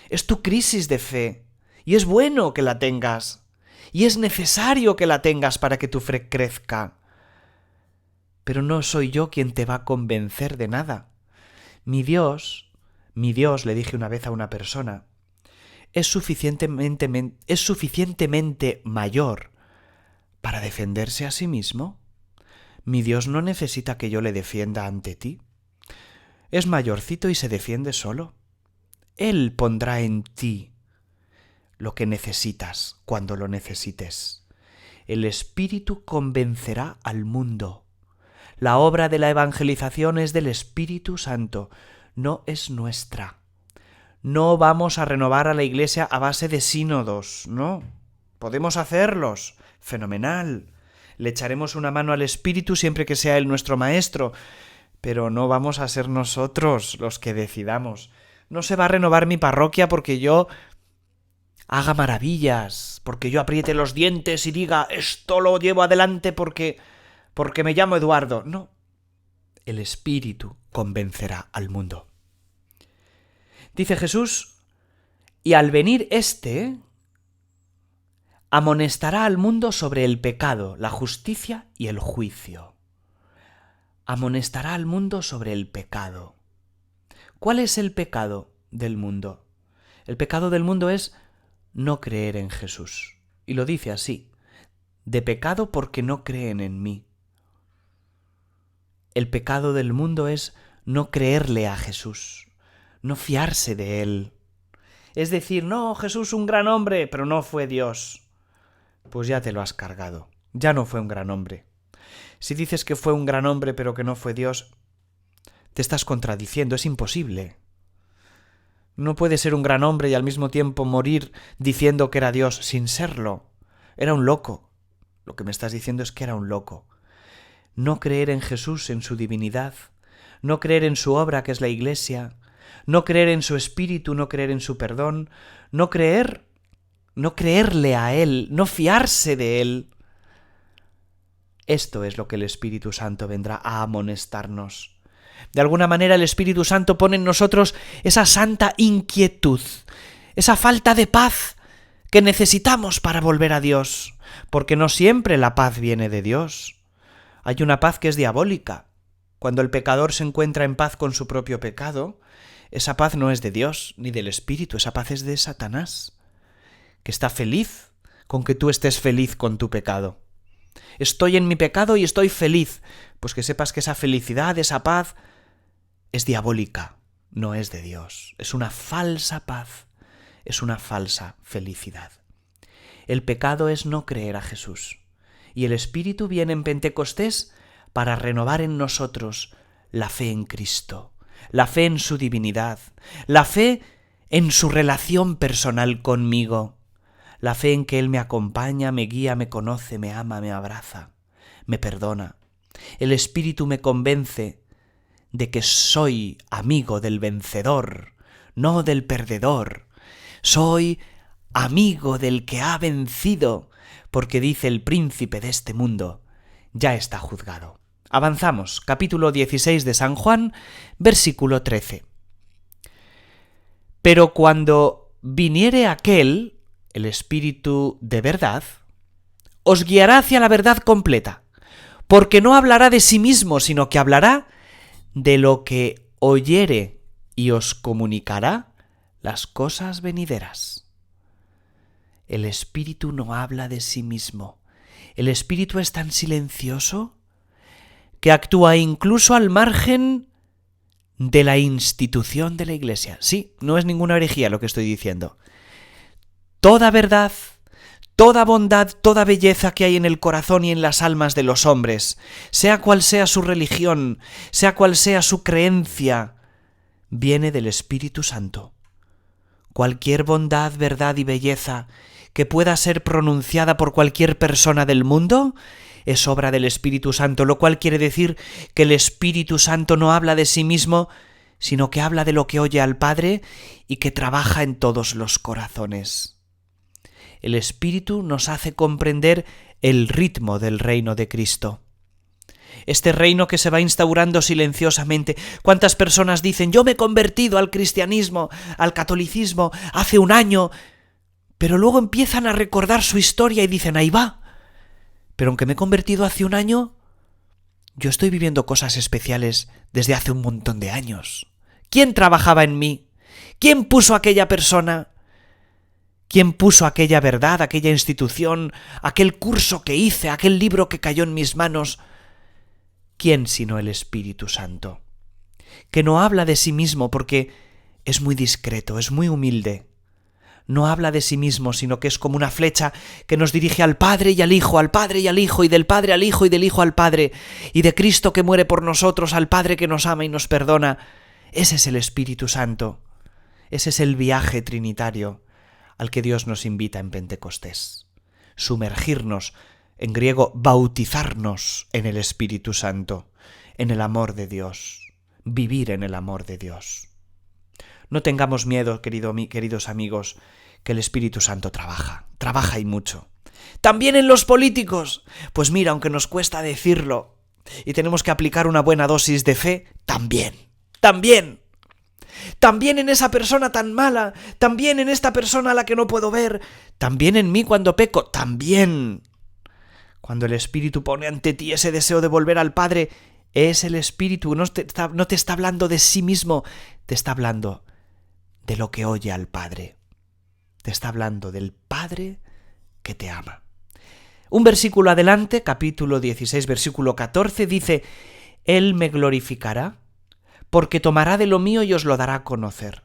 Es tu crisis de fe, y es bueno que la tengas, y es necesario que la tengas para que tu fe crezca. Pero no soy yo quien te va a convencer de nada. Mi Dios, le dije una vez a una persona, es suficientemente mayor para defenderse a sí mismo. Mi Dios no necesita que yo le defienda ante ti. Es mayorcito y se defiende solo. Él pondrá en ti lo que necesitas cuando lo necesites. El Espíritu convencerá al mundo. La obra de la evangelización es del Espíritu Santo, no es nuestra. No vamos a renovar a la Iglesia a base de sínodos, no. Podemos hacerlos, fenomenal. Le echaremos una mano al Espíritu siempre que sea Él nuestro Maestro, pero no vamos a ser nosotros los que decidamos. No se va a renovar mi parroquia porque yo haga maravillas, porque yo apriete los dientes y diga, esto lo llevo adelante porque me llamo Eduardo. No, el Espíritu convencerá al mundo. Dice Jesús, y al venir amonestará al mundo sobre el pecado, la justicia y el juicio. Amonestará al mundo sobre el pecado. ¿Cuál es el pecado del mundo? El pecado del mundo es no creer en Jesús. Y lo dice así, de pecado porque no creen en mí. El pecado del mundo es no creerle a Jesús, no fiarse de Él. Es decir, no, Jesús un gran hombre, pero no fue Dios. Pues ya te lo has cargado, ya no fue un gran hombre. Si dices que fue un gran hombre pero que no fue Dios, te estás contradiciendo, es imposible. No puede ser un gran hombre y al mismo tiempo morir diciendo que era Dios sin serlo. Era un loco. Lo que me estás diciendo es que era un loco. No creer en Jesús, en su divinidad, no creer en su obra que es la Iglesia, no creer en su espíritu, no creer en su perdón, no creerle a Él, no fiarse de Él. Esto es lo que el Espíritu Santo vendrá a amonestarnos. De alguna manera el Espíritu Santo pone en nosotros esa santa inquietud, esa falta de paz que necesitamos para volver a Dios, porque no siempre la paz viene de Dios. Hay una paz que es diabólica. Cuando el pecador se encuentra en paz con su propio pecado, esa paz no es de Dios ni del Espíritu, esa paz es de Satanás, que está feliz con que tú estés feliz con tu pecado. Estoy en mi pecado y estoy feliz. Pues que sepas que esa felicidad, esa paz, es diabólica, no es de Dios. Es una falsa paz, es una falsa felicidad. El pecado es no creer a Jesús. Y el Espíritu viene en Pentecostés para renovar en nosotros la fe en Cristo, la fe en su divinidad, la fe en su relación personal conmigo, la fe en que Él me acompaña, me guía, me conoce, me ama, me abraza, me perdona. El Espíritu me convence de que soy amigo del vencedor, no del perdedor. Soy amigo del que ha vencido, porque dice el príncipe de este mundo, ya está juzgado. Avanzamos, capítulo 16 de San Juan, versículo 13. Pero cuando viniere aquel, el Espíritu de verdad, os guiará hacia la verdad completa, porque no hablará de sí mismo, sino que hablará de lo que oyere y os comunicará las cosas venideras. El Espíritu no habla de sí mismo. El Espíritu es tan silencioso que actúa incluso al margen de la institución de la Iglesia. Sí, no es ninguna herejía lo que estoy diciendo. Toda verdad, toda bondad, toda belleza que hay en el corazón y en las almas de los hombres, sea cual sea su religión, sea cual sea su creencia, viene del Espíritu Santo. Cualquier bondad, verdad y belleza que pueda ser pronunciada por cualquier persona del mundo es obra del Espíritu Santo, lo cual quiere decir que el Espíritu Santo no habla de sí mismo, sino que habla de lo que oye al Padre y que trabaja en todos los corazones. El Espíritu nos hace comprender el ritmo del reino de Cristo. Este reino que se va instaurando silenciosamente. ¿Cuántas personas dicen, yo me he convertido al cristianismo, al catolicismo, hace un año? Pero luego empiezan a recordar su historia y dicen, ahí va. Pero aunque me he convertido hace un año, yo estoy viviendo cosas especiales desde hace un montón de años. ¿Quién trabajaba en mí? ¿Quién puso a aquella persona? ¿Quién puso aquella verdad, aquella institución, aquel curso que hice, aquel libro que cayó en mis manos? ¿Quién sino el Espíritu Santo? Que no habla de sí mismo porque es muy discreto, es muy humilde. No habla de sí mismo, sino que es como una flecha que nos dirige al Padre y al Hijo, al Padre y al Hijo, y del Padre al Hijo y del Hijo al Padre, y de Cristo que muere por nosotros, al Padre que nos ama y nos perdona. Ese es el Espíritu Santo. Ese es el viaje trinitario al que Dios nos invita en Pentecostés. Sumergirnos, en griego, bautizarnos en el Espíritu Santo, en el amor de Dios, vivir en el amor de Dios. No tengamos miedo, queridos amigos, que el Espíritu Santo trabaja y mucho. También en los políticos. Pues mira, aunque nos cuesta decirlo y tenemos que aplicar una buena dosis de fe, también en esa persona tan mala, también en esta persona a la que no puedo ver, también en mí cuando peco, también. Cuando el Espíritu pone ante ti ese deseo de volver al Padre, es el Espíritu, no te está hablando de sí mismo, te está hablando de lo que oye al Padre. Te está hablando del Padre que te ama. Un versículo adelante, capítulo 16, versículo 14, dice, Él me glorificará, porque tomará de lo mío y os lo dará a conocer.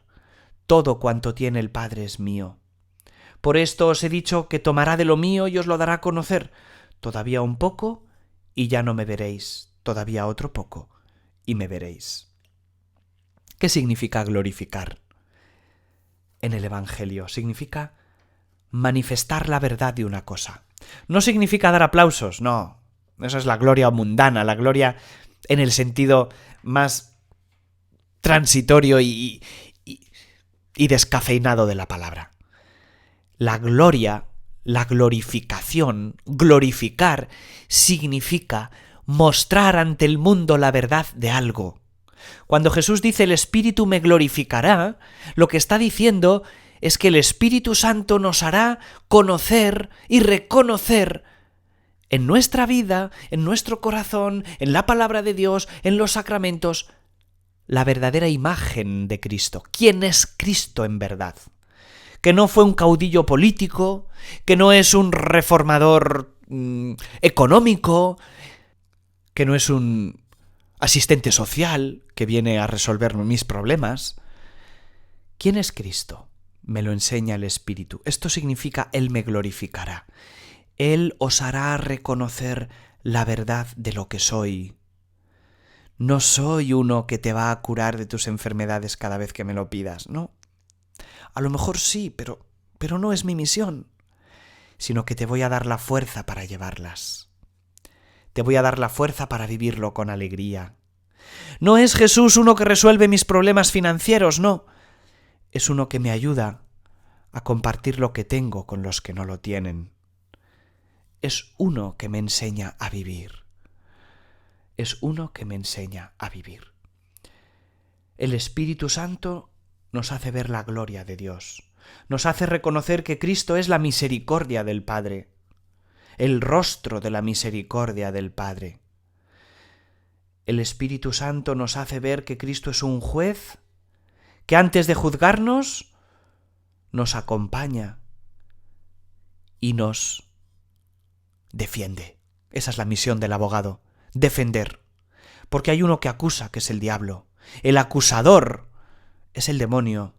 Todo cuanto tiene el Padre es mío. Por esto os he dicho que tomará de lo mío y os lo dará a conocer. Todavía un poco y ya no me veréis. Todavía otro poco y me veréis. ¿Qué significa glorificar? En el Evangelio significa manifestar la verdad de una cosa. No significa dar aplausos, no. Esa es la gloria mundana, la gloria en el sentido más transitorio y descafeinado de la palabra. La gloria, la glorificación, glorificar, significa mostrar ante el mundo la verdad de algo. Cuando Jesús dice el Espíritu me glorificará, lo que está diciendo es que el Espíritu Santo nos hará conocer y reconocer en nuestra vida, en nuestro corazón, en la palabra de Dios, en los sacramentos, la verdadera imagen de Cristo. ¿Quién es Cristo en verdad? Que no fue un caudillo político, que no es un reformador económico, que no es un asistente social que viene a resolver mis problemas. ¿Quién es Cristo? Me lo enseña el Espíritu. Esto significa Él me glorificará. Él os hará reconocer la verdad de lo que soy. No soy uno que te va a curar de tus enfermedades cada vez que me lo pidas, no. A lo mejor sí, pero no es mi misión, sino que te voy a dar la fuerza para llevarlas. Te voy a dar la fuerza para vivirlo con alegría. No es Jesús uno que resuelve mis problemas financieros, no. Es uno que me ayuda a compartir lo que tengo con los que no lo tienen. Es uno que me enseña a vivir. Es uno que me enseña a vivir. El Espíritu Santo nos hace ver la gloria de Dios. Nos hace reconocer que Cristo es la misericordia del Padre, el rostro de la misericordia del Padre. El Espíritu Santo nos hace ver que Cristo es un juez que antes de juzgarnos nos acompaña y nos defiende. Esa es la misión del abogado, defender. Porque hay uno que acusa, que es el diablo. El acusador es el demonio.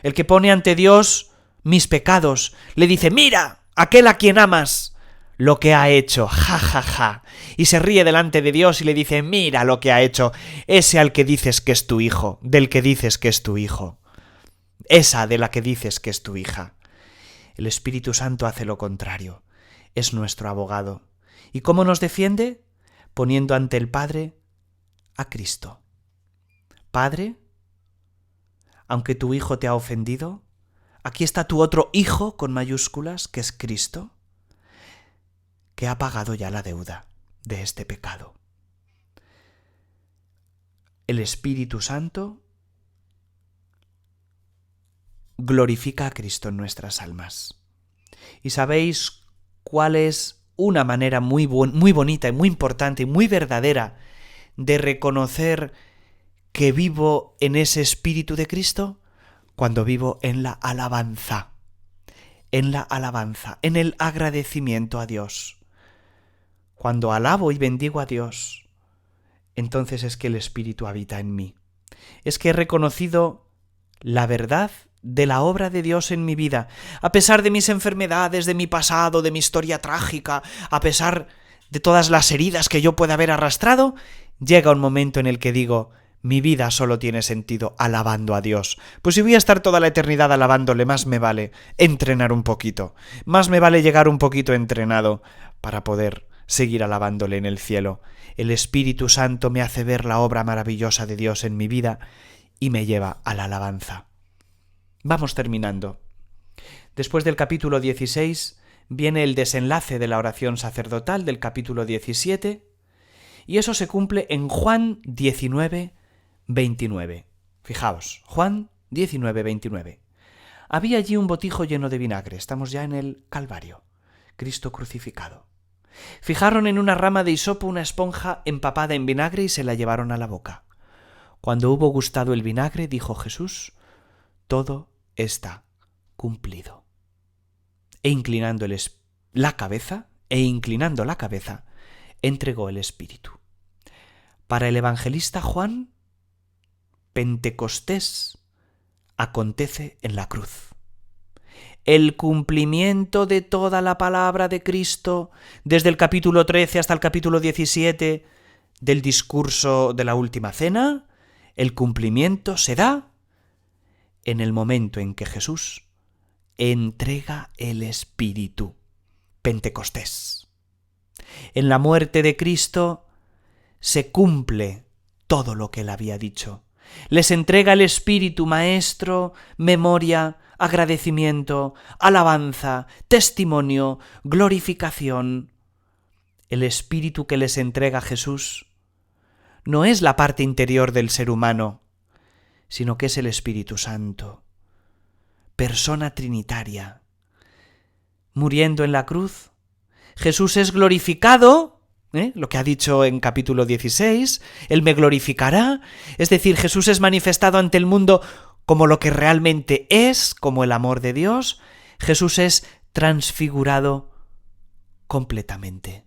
El que pone ante Dios mis pecados. Le dice, mira, aquel a quien amas, lo que ha hecho, ja, ja, ja. Y se ríe delante de Dios y le dice, mira lo que ha hecho, ese al que dices que es tu hijo, del que dices que es tu hijo. Esa de la que dices que es tu hija. El Espíritu Santo hace lo contrario. Es nuestro abogado. ¿Y cómo nos defiende? Poniendo ante el Padre a Cristo. Padre, aunque tu hijo te ha ofendido, aquí está tu otro hijo con mayúsculas, que es Cristo, que ha pagado ya la deuda de este pecado. El Espíritu Santo glorifica a Cristo en nuestras almas. ¿Y sabéis cuál es una manera muy bonita y muy importante y muy verdadera de reconocer que vivo en ese Espíritu de Cristo? Cuando vivo en la alabanza, en el agradecimiento a Dios. Cuando alabo y bendigo a Dios, entonces es que el Espíritu habita en mí. Es que he reconocido la verdad de la obra de Dios en mi vida, a pesar de mis enfermedades, de mi pasado, de mi historia trágica, a pesar de todas las heridas que yo pueda haber arrastrado, llega un momento en el que digo, mi vida solo tiene sentido alabando a Dios. Pues si voy a estar toda la eternidad alabándole, más me vale entrenar un poquito, más me vale llegar un poquito entrenado para poder seguir alabándole en el cielo. El Espíritu Santo me hace ver la obra maravillosa de Dios en mi vida y me lleva a la alabanza. Vamos terminando. Después del capítulo 16 viene el desenlace de la oración sacerdotal del capítulo 17 y eso se cumple en Juan 19, 29. Fijaos, Juan 19, 29. Había allí un botijo lleno de vinagre. Estamos ya en el Calvario, Cristo crucificado. Fijaron en una rama de hisopo una esponja empapada en vinagre y se la llevaron a la boca. Cuando hubo gustado el vinagre, dijo Jesús, todo está cumplido. E inclinando la cabeza, entregó el Espíritu. Para el evangelista Juan, Pentecostés acontece en la cruz. El cumplimiento de toda la palabra de Cristo, desde el capítulo 13 hasta el capítulo 17 del discurso de la última cena, el cumplimiento se da en el momento en que Jesús entrega el Espíritu. Pentecostés. En la muerte de Cristo se cumple todo lo que él había dicho. Les entrega el Espíritu, maestro, memoria, agradecimiento, alabanza, testimonio, glorificación. El Espíritu que les entrega Jesús no es la parte interior del ser humano, sino que es el Espíritu Santo, persona trinitaria. Muriendo en la cruz, Jesús es glorificado, lo que ha dicho en capítulo 16, Él me glorificará, es decir, Jesús es manifestado ante el mundo como lo que realmente es, como el amor de Dios. Jesús es transfigurado completamente.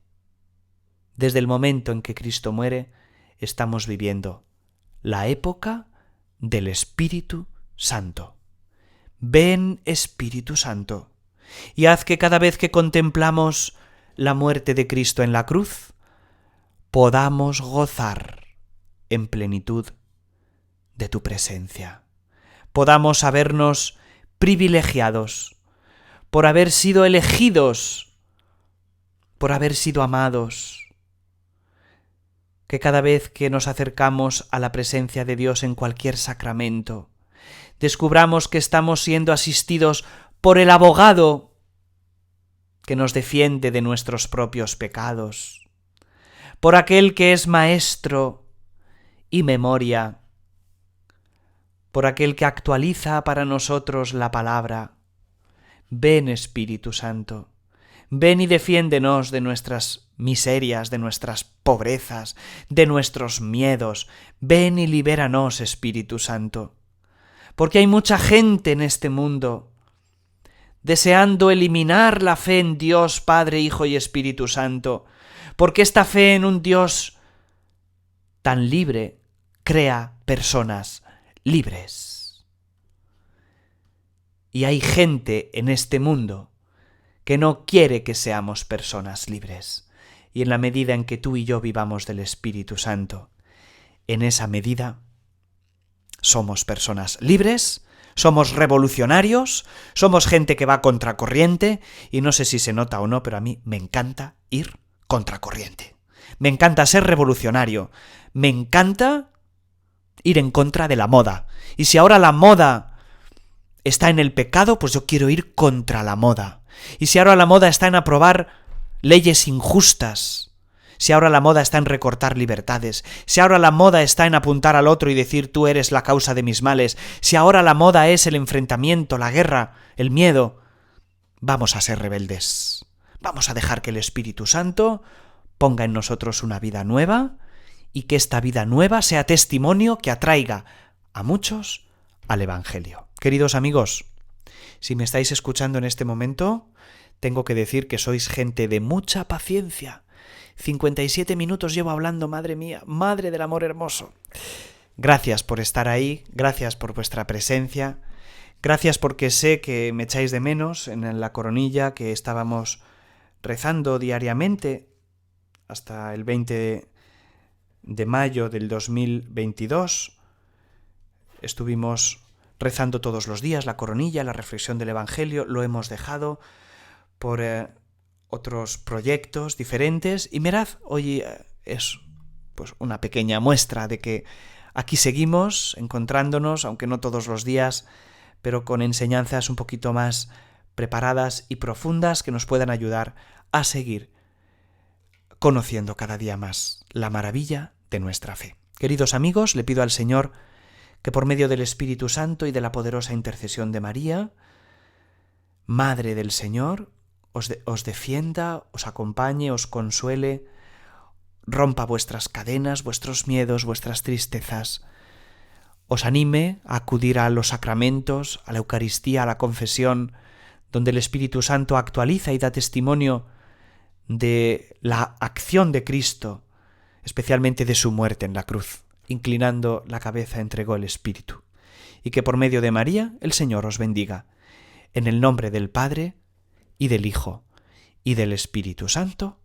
Desde el momento en que Cristo muere, estamos viviendo la época del Espíritu Santo. Ven, Espíritu Santo. y haz que cada vez que contemplamos la muerte de Cristo en la cruz, podamos gozar en plenitud de tu presencia. Podamos sabernos privilegiados por haber sido elegidos, por haber sido amados. Que cada vez que nos acercamos a la presencia de Dios en cualquier sacramento, descubramos que estamos siendo asistidos por el abogado que nos defiende de nuestros propios pecados, por aquel que es maestro y memoria, por aquel que actualiza para nosotros la palabra. Ven, Espíritu Santo, ven y defiéndenos de nuestras miserias, de nuestras pobrezas, de nuestros miedos. Ven y libéranos, Espíritu Santo. Porque hay mucha gente en este mundo deseando eliminar la fe en Dios, Padre, Hijo y Espíritu Santo, porque esta fe en un Dios tan libre crea personas libres. Y hay gente en este mundo que no quiere que seamos personas libres. Y en la medida en que tú y yo vivamos del Espíritu Santo, en esa medida somos personas libres, somos revolucionarios, somos gente que va contracorriente, y no sé si se nota o no, pero a mí me encanta ir contracorriente. Me encanta ser revolucionario, me encanta ir en contra de la moda. Y si ahora la moda está en el pecado, pues yo quiero ir contra la moda. Y si ahora la moda está en aprobar leyes injustas, si ahora la moda está en recortar libertades, si ahora la moda está en apuntar al otro y decir tú eres la causa de mis males, si ahora la moda es el enfrentamiento, la guerra, el miedo, vamos a ser rebeldes. Vamos a dejar que el Espíritu Santo ponga en nosotros una vida nueva y que esta vida nueva sea testimonio que atraiga a muchos al Evangelio. Queridos amigos, si me estáis escuchando en este momento, tengo que decir que sois gente de mucha paciencia. 57 minutos llevo hablando, madre mía, madre del amor hermoso. Gracias por estar ahí, gracias por vuestra presencia, gracias porque sé que me echáis de menos en la coronilla que estábamos rezando diariamente hasta el 20 de mayo del 2022. Estuvimos rezando todos los días la coronilla, la reflexión del Evangelio, lo hemos dejado por otros proyectos diferentes y mirad, hoy es pues una pequeña muestra de que aquí seguimos encontrándonos, aunque no todos los días, pero con enseñanzas un poquito más preparadas y profundas que nos puedan ayudar a seguir conociendo cada día más la maravilla de nuestra fe. Queridos amigos, le pido al Señor que por medio del Espíritu Santo y de la poderosa intercesión de María, Madre del Señor, os defienda, os acompañe, os consuele, rompa vuestras cadenas, vuestros miedos, vuestras tristezas, os anime a acudir a los sacramentos, a la Eucaristía, a la confesión, donde el Espíritu Santo actualiza y da testimonio de la acción de Cristo, especialmente de su muerte en la cruz. Inclinando la cabeza entregó el Espíritu. Y que por medio de María el Señor os bendiga. En el nombre del Padre, y del Hijo, y del Espíritu Santo.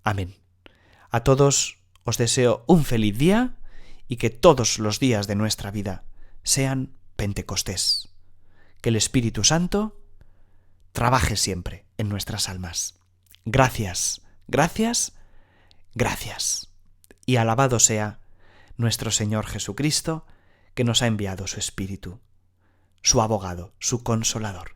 Amén. A todos os deseo un feliz día y que todos los días de nuestra vida sean Pentecostés. Que el Espíritu Santo trabaje siempre en nuestras almas. Gracias, gracias, gracias. Y alabado sea nuestro Señor Jesucristo, que nos ha enviado su Espíritu, su abogado, su consolador.